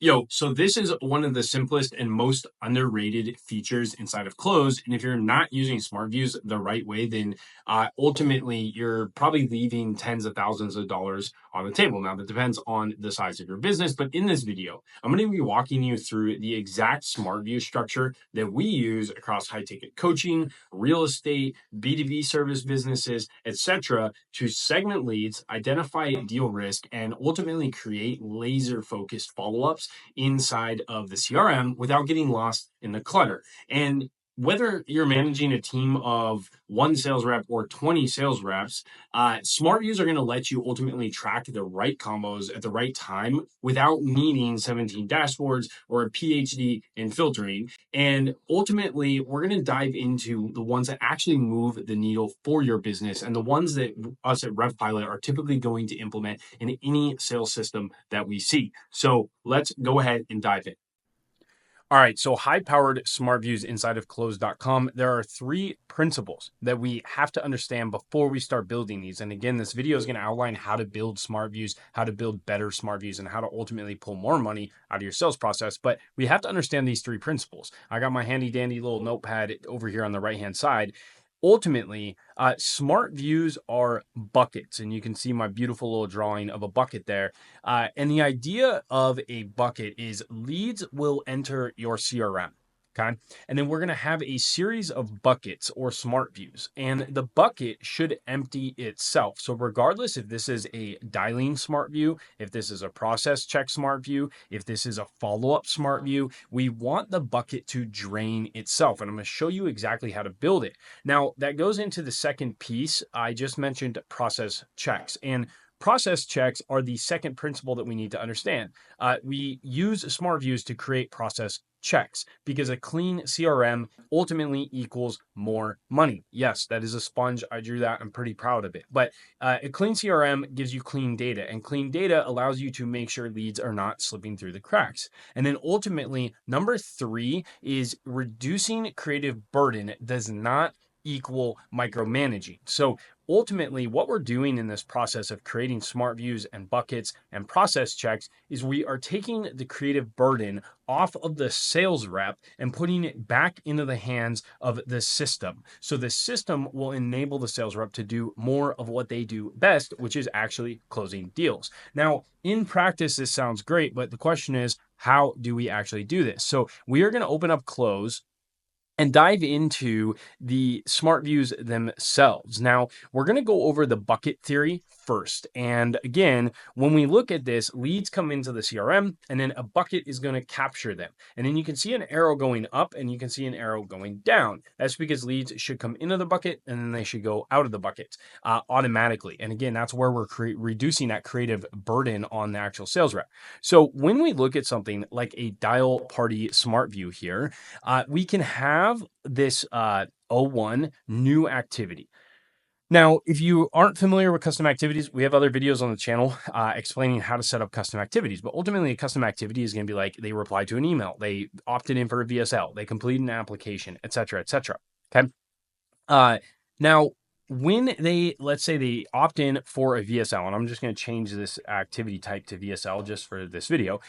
So this is one of the simplest and most underrated features inside of Close. And if you're not using SmartViews the right way, then ultimately you're probably leaving tens of thousands of dollars on the table. Now, that depends on the size of your business. But in this video, I'm going to be walking you through the exact SmartView structure that we use across high ticket coaching, real estate, B2B service businesses, etc., to segment leads, identify deal risk, and ultimately create laser focused follow ups inside of the CRM without getting lost in the clutter. And whether you're managing a team of one sales rep or 20 sales reps, smart views are going to let you ultimately track the right combos at the right time without needing 17 dashboards or a PhD in filtering. And ultimately, we're going to dive into the ones that actually move the needle for your business and the ones that us at RevPilot are typically going to implement in any sales system that we see. So let's go ahead and dive in. All right, so high-powered smart views inside of close.com. There are three principles that we have to understand before we start building these. And again, this video is going to outline how to build smart views, how to build better smart views, and how to ultimately pull more money out of your sales process. But we have to understand these three principles. I got my handy dandy little notepad over here on the right-hand side. Ultimately, smart views are buckets, and you can see my beautiful little drawing of a bucket there. And the idea of a bucket is leads will enter your CRM. Okay. And then we're going to have a series of buckets or smart views, and the bucket should empty itself. So regardless if this is a dialing smart view, if this is a process check smart view, if this is a follow-up smart view, we want the bucket to drain itself. And I'm going to show you exactly how to build it. Now, that goes into the second piece. I just mentioned process checks, and process checks are the second principle that we need to understand. We use smart views to create process checks because a clean CRM ultimately equals more money. Yes, that is a sponge. I drew that. I'm pretty proud of it. But a clean CRM gives you clean data, and clean data allows you to make sure leads are not slipping through the cracks. And then ultimately, number three is reducing creative burden does not equal micromanaging. So ultimately, what we're doing in this process of creating smart views and buckets and process checks is we are taking the creative burden off of the sales rep and putting it back into the hands of the system. So the system will enable the sales rep to do more of what they do best, which is actually closing deals. Now, in practice, this sounds great, but the question is, how do we actually do this? So we are going to open up Close and dive into the smart views themselves. Now, we're going to go over the bucket theory first. And again, when we look at this, leads come into the CRM, and then a bucket is going to capture them. And then you can see an arrow going up and you can see an arrow going down. That's because leads should come into the bucket and then they should go out of the bucket automatically. And again, that's where we're reducing that creative burden on the actual sales rep. So when we look at something like a dial party smart view here, we can have this O1 new activity. Now, if you aren't familiar with custom activities, we have other videos on the channel explaining how to set up custom activities. But ultimately, a custom activity is going to be like they reply to an email, they opted in for a VSL, they complete an application, etc., etc. Okay. Now, when let's say they opt in for a VSL, and I'm just going to change this activity type to VSL just for this video.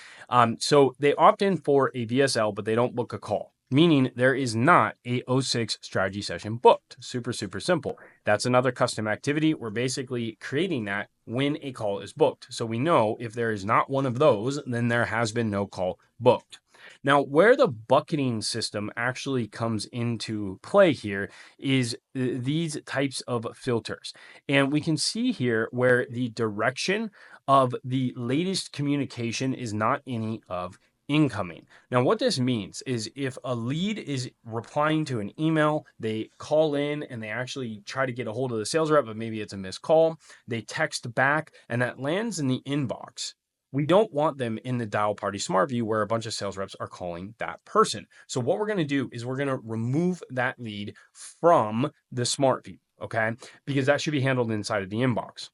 So they opt in for a VSL, but they don't book a call, meaning there is not a O6 strategy session booked. Super, super simple. That's another custom activity. We're basically creating that when a call is booked. So we know if there is not one of those, then there has been no call booked. Now, where the bucketing system actually comes into play here is these types of filters. And we can see here where the direction of the latest communication is not any of incoming. Now, what this means is if a lead is replying to an email, they call in and they actually try to get a hold of the sales rep, but maybe it's a missed call, they text back and that lands in the inbox. We don't want them in the dial party smart view where a bunch of sales reps are calling that person. So what we're going to do is we're going to remove that lead from the smart view, okay? Because that should be handled inside of the inbox.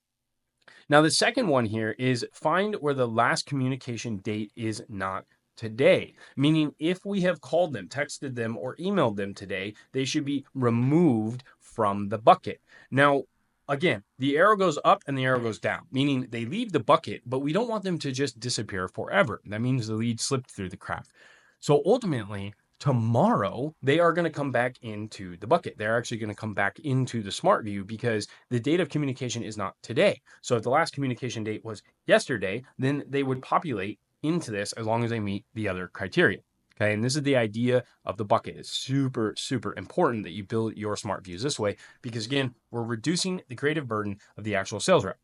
Now, the second one here is find where the last communication date is not today, meaning if we have called them, texted them, or emailed them today, they should be removed from the bucket. Now, again, the arrow goes up and the arrow goes down, meaning they leave the bucket, but we don't want them to just disappear forever. That means the lead slipped through the crack. So ultimately, tomorrow they are going to come back into the bucket. They're actually going to come back into the smart view because the date of communication is not today. So if the last communication date was yesterday, then they would populate into this as long as they meet the other criteria. Okay, and this is the idea of the bucket. It's super, super important that you build your smart views this way because, again, we're reducing the creative burden of the actual sales rep.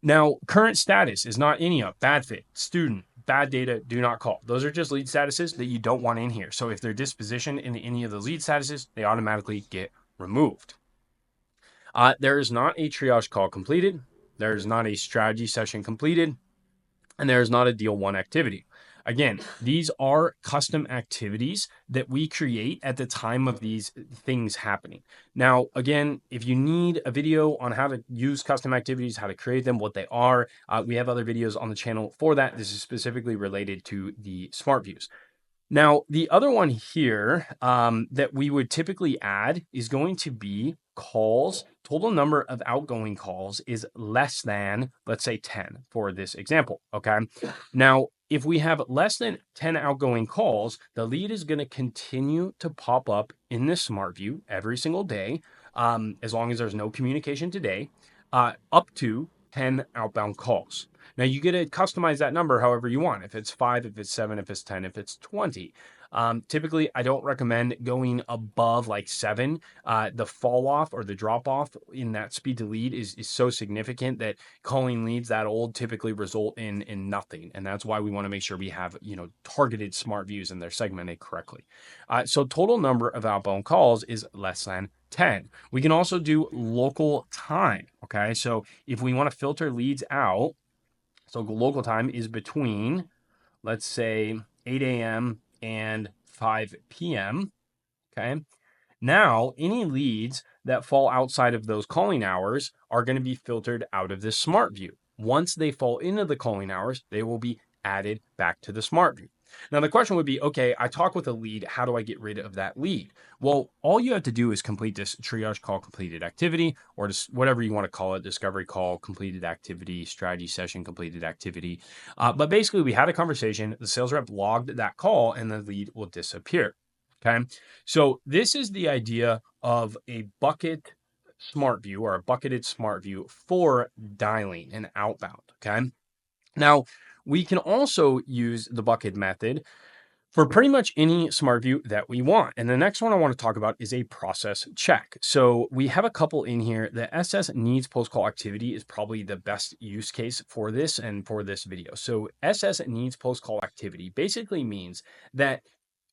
Now, current status is not any of bad fit, student, bad data, do not call. Those are just lead statuses that you don't want in here. So if they're dispositioned in any of the lead statuses, they automatically get removed. There is not a triage call completed. There is not a strategy session completed. And there is not a deal one activity. Again, these are custom activities that we create at the time of these things happening. Now, again, if you need a video on how to use custom activities, how to create them, what they are, we have other videos on the channel for that. This is specifically related to the smart views. Now, the other one here that we would typically add is going to be calls. Total number of outgoing calls is less than, let's say, 10 for this example. Okay. Now, if we have less than 10 outgoing calls, the lead is going to continue to pop up in this smart view every single day, as long as there's no communication today, up to 10 outbound calls. Now you get to customize that number however you want. If it's 5, if it's 7, if it's 10, if it's 20. Typically, I don't recommend going above like 7. The fall off or the drop off in that speed to lead is so significant that calling leads that old typically result in nothing. And that's why we want to make sure we have, targeted smart views and they're segmented correctly. So total number of outbound calls is less than 10. We can also do local time. Okay. So if we want to filter leads out, so local time is between, let's say, 8 a.m. and 5 p.m. Okay. Now, any leads that fall outside of those calling hours are going to be filtered out of this smart view. Once they fall into the calling hours, they will be added back to the smart view. Now, the question would be, okay, I talk with a lead. How do I get rid of that lead? Well, all you have to do is complete this triage call completed activity, or just whatever you want to call it, discovery call completed activity, strategy session completed activity. But basically, we had a conversation. The sales rep logged that call and the lead will disappear. Okay. So this is the idea of a bucket smart view or a bucketed smart view for dialing and outbound. Okay. Now, we can also use the bucket method for pretty much any smart view that we want. And the next one I want to talk about is a process check. So we have a couple in here. The SS needs post-call activity is probably the best use case for this and for this video. So SS needs post-call activity basically means that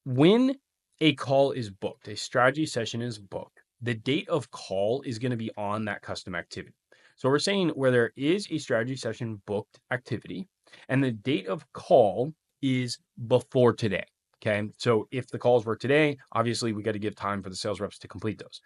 when a call is booked, a strategy session is booked, the date of call is going to be on that custom activity. So we're saying where there is a strategy session booked activity and the date of call is before today. Okay. So if the calls were today, obviously we got to give time for the sales reps to complete those.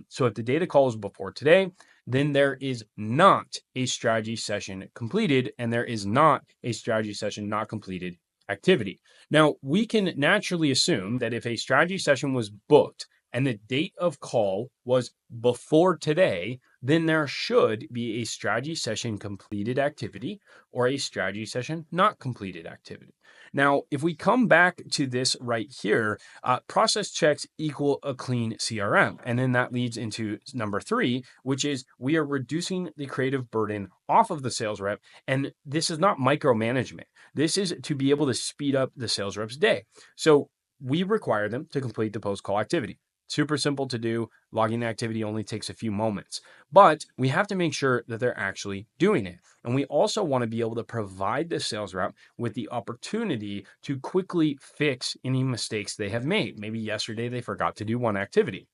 So if the date of call is before today, then there is not a strategy session completed and there is not a strategy session not completed activity. Now, we can naturally assume that if a strategy session was booked and the date of call was before today, then there should be a strategy session completed activity or a strategy session not completed activity. Now, if we come back to this right here, process checks equal a clean CRM. And then that leads into number 3, which is we are reducing the creative burden off of the sales rep. And this is not micromanagement. This is to be able to speed up the sales rep's day. So we require them to complete the post-call activity. Super simple to do. Logging the activity only takes a few moments, but we have to make sure that they're actually doing it. And we also want to be able to provide the sales rep with the opportunity to quickly fix any mistakes they have made. Maybe yesterday they forgot to do one activity.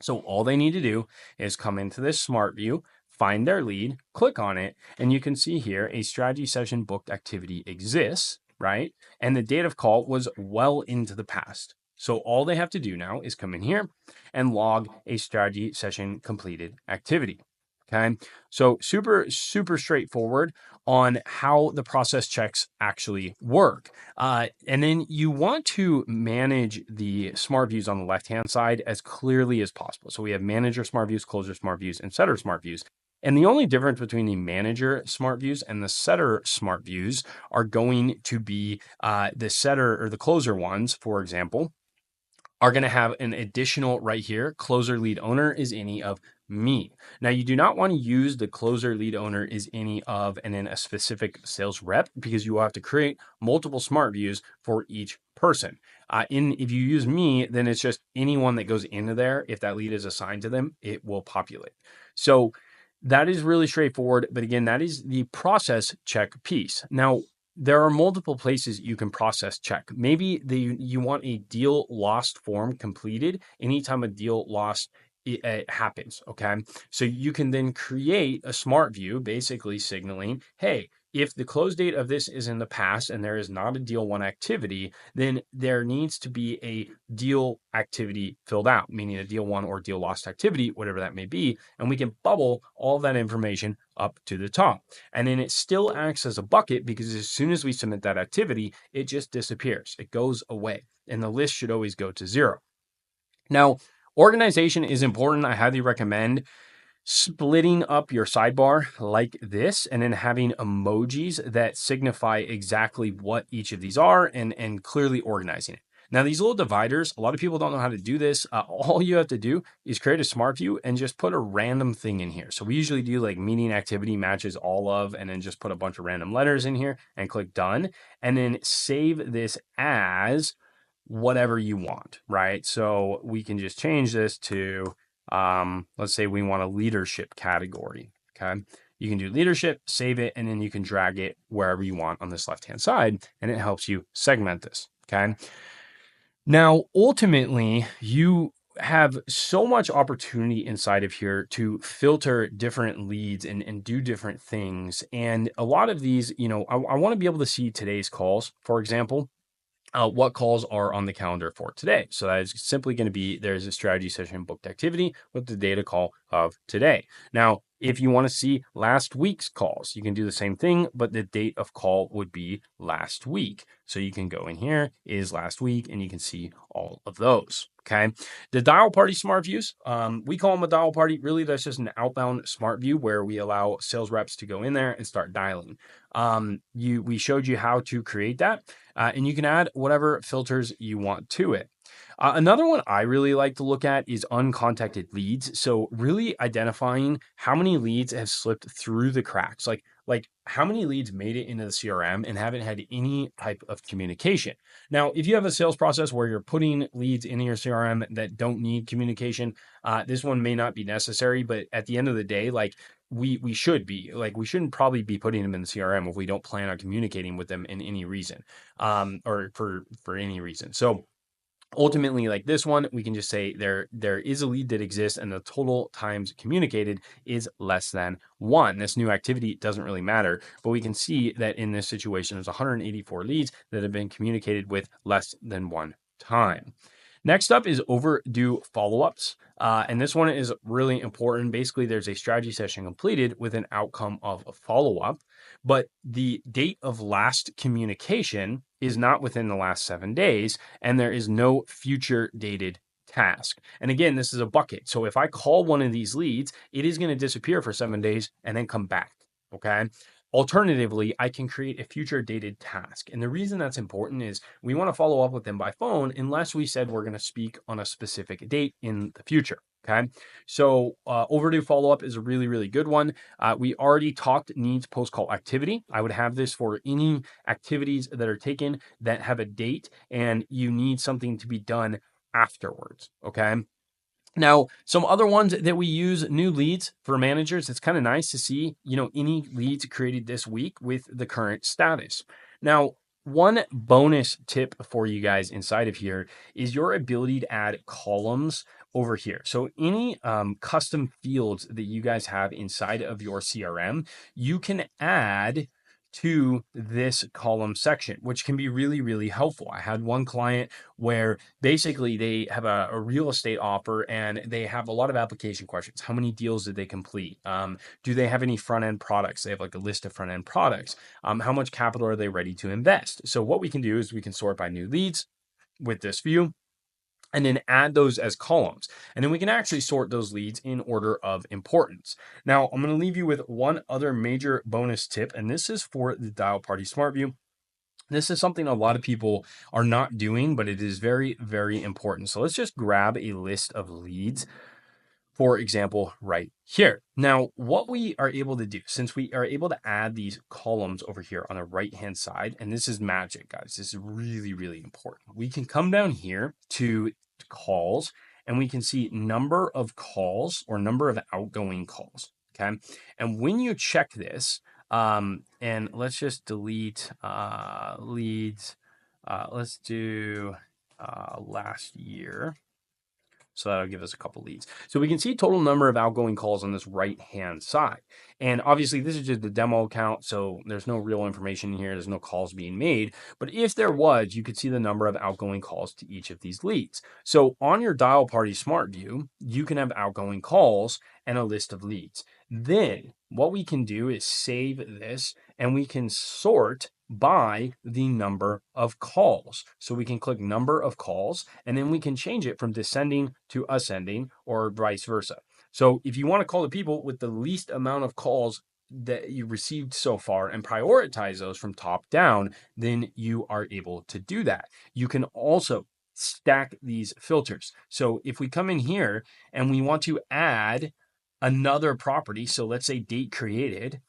So all they need to do is come into this smart view, find their lead, click on it, and you can see here a strategy session booked activity exists, right? And the date of call was well into the past. So all they have to do now is come in here and log a strategy session completed activity. Okay. So super, super straightforward on how the process checks actually work. And then you want to manage the smart views on the left-hand side as clearly as possible. So we have manager smart views, closer smart views, and setter smart views. And the only difference between the manager smart views and the setter smart views are going to be the setter or the closer ones, for example, are going to have an additional right here. Closer lead owner is any of me. Now, you do not want to use the closer lead owner is any of and then a specific sales rep, because you will have to create multiple smart views for each person. If you use me, then it's just anyone that goes into there. If that lead is assigned to them, it will populate. So that is really straightforward. But again, that is the process check piece. Now, there are multiple places you can process check. Maybe you want a deal lost form completed anytime a deal lost it happens. Okay. So you can then create a smart view basically signaling, hey, if the close date of this is in the past and there is not a deal one activity, then there needs to be a deal activity filled out, meaning a deal one or deal lost activity, whatever that may be. And we can bubble all of that information up to the top. And then it still acts as a bucket, because as soon as we submit that activity, it just disappears. It goes away. And the list should always go to 0. Now, organization is important. I highly recommend splitting up your sidebar like this and then having emojis that signify exactly what each of these are, and clearly organizing it. Now, these little dividers, a lot of people don't know how to do this. All you have to do is create a smart view and just put a random thing in here. So we usually do like meeting activity matches all of, and then just put a bunch of random letters in here and click done, and then save this as whatever you want, right? So we can just change this to, let's say we want a leadership category. Okay. You can do leadership, save it, and then you can drag it wherever you want on this left-hand side, and it helps you segment this. Okay. Now, ultimately, you have so much opportunity inside of here to filter different leads and do different things. And a lot of these, I want to be able to see today's calls, for example. What calls are on the calendar for today. So that is simply going to be, there's a strategy session booked activity with the data call of today. Now, if you want to see last week's calls, you can do the same thing, but the date of call would be last week. So you can go in here, is last week, and you can see all of those. Okay. The dial party smart views, we call them a dial party. Really, that's just an outbound smart view where we allow sales reps to go in there and start dialing. We showed you how to create that. And you can add whatever filters you want to it. Another one I really like to look at is uncontacted leads. So really identifying how many leads have slipped through the cracks, like how many leads made it into the CRM and haven't had any type of communication. Now, if you have a sales process where you're putting leads into your CRM that don't need communication, this one may not be necessary. But at the end of the day, like we shouldn't probably be putting them in the CRM if we don't plan on communicating with them in any reason, or for any reason. So ultimately, like this one, we can just say there is a lead that exists and the total times communicated is less than 1. This new activity doesn't really matter, but we can see that in this situation, there's 184 leads that have been communicated with less than 1 time. Next up is overdue follow-ups. And this one is really important. Basically, there's a strategy session completed with an outcome of a follow-up, but the date of last communication is not within the last 7 days, and there is no future dated task. And again, this is a bucket. So if I call one of these leads, it is going to disappear for 7 days and then come back. Okay. Alternatively, I can create a future dated task. And the reason that's important is we want to follow up with them by phone unless we said we're going to speak on a specific date in the future. Okay. So overdue follow-up is a really, really good one. We already talked needs post-call activity. I would have this for any activities that are taken that have a date and you need something to be done afterwards. Okay. Now, some other ones that we use, new leads for managers. It's kind of nice to see, any leads created this week with the current status. Now, one bonus tip for you guys inside of here is your ability to add columns over here. So any custom fields that you guys have inside of your CRM, you can add to this column section, which can be really, really helpful. I had one client where basically they have a real estate offer and they have a lot of application questions. How many deals did they complete? Do they have any front end products? They have like a list of front end products. How much capital are they ready to invest? So what we can do is we can sort by new leads with this view. and then add those as columns. And then we can actually sort those leads in order of importance. Now, I'm going to leave you with one other major bonus tip, and this is for the Dial Party Smart View. This is something a lot of people are not doing, but it is very, very important. So let's just grab a list of leads, for example, right here. Now, what we are able to do, since we are able to add these columns over here on the right-hand side, and this is magic, guys, this is really, really important. We can come down here to calls, and we can see number of calls or number of outgoing calls, okay? And when you check this, and let's just delete leads. Let's do last year. So that'll give us a couple leads. So we can see total number of outgoing calls on this right-hand side. And obviously this is just the demo account, so there's no real information here. There's no calls being made. But if there was, you could see the number of outgoing calls to each of these leads. So on your Dial Party Smart View, you can have outgoing calls and a list of leads. Then what we can do is save this, and we can sort by the number of calls. So we can click number of calls, and then we can change it from descending to ascending or vice versa. So if you want to call the people with the least amount of calls that you received so far and prioritize those from top down, then you are able to do that. You can also stack these filters. So if we come in here and we want to add another property, so let's say date created,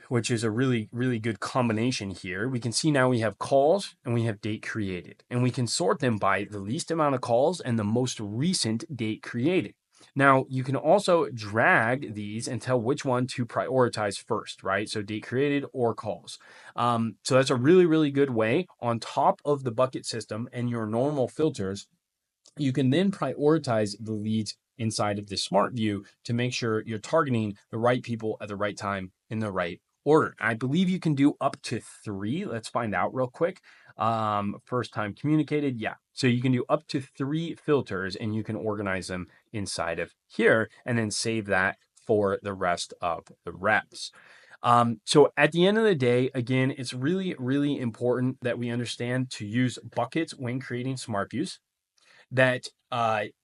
which is a really, really good combination here. We can see now we have calls and we have date created, and we can sort them by the least amount of calls and the most recent date created. Now, you can also drag these and tell which one to prioritize first, right? So date created or calls. So that's a really, really good way on top of the bucket system and your normal filters. You can then prioritize the leads inside of this smart view to make sure you're targeting the right people at the right time in the right order. I believe you can do up to 3. Let's find out real quick. First time communicated. Yeah. So you can do up to 3 filters, and you can organize them inside of here and then save that for the rest of the reps. So at the end of the day, again, it's really, really important that we understand to use buckets when creating smart views, that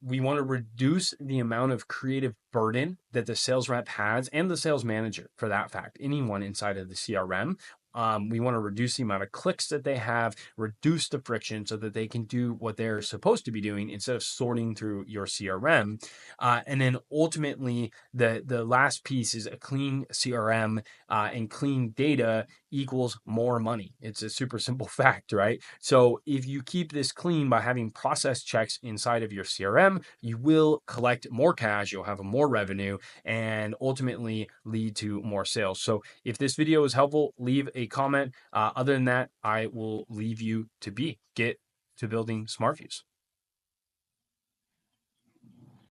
we want to reduce the amount of creative burden that the sales rep has, and the sales manager, for that fact, anyone inside of the CRM. We want to reduce the amount of clicks that they have, reduce the friction so that they can do what they're supposed to be doing instead of sorting through your CRM. And then ultimately, the last piece is a clean CRM and clean data equals more money. It's a super simple fact, right? So if you keep this clean by having process checks inside of your CRM, you will collect more cash, you'll have more revenue, and ultimately lead to more sales. So if this video is helpful, leave a comment. Other than that, I will leave you to get to building smart views.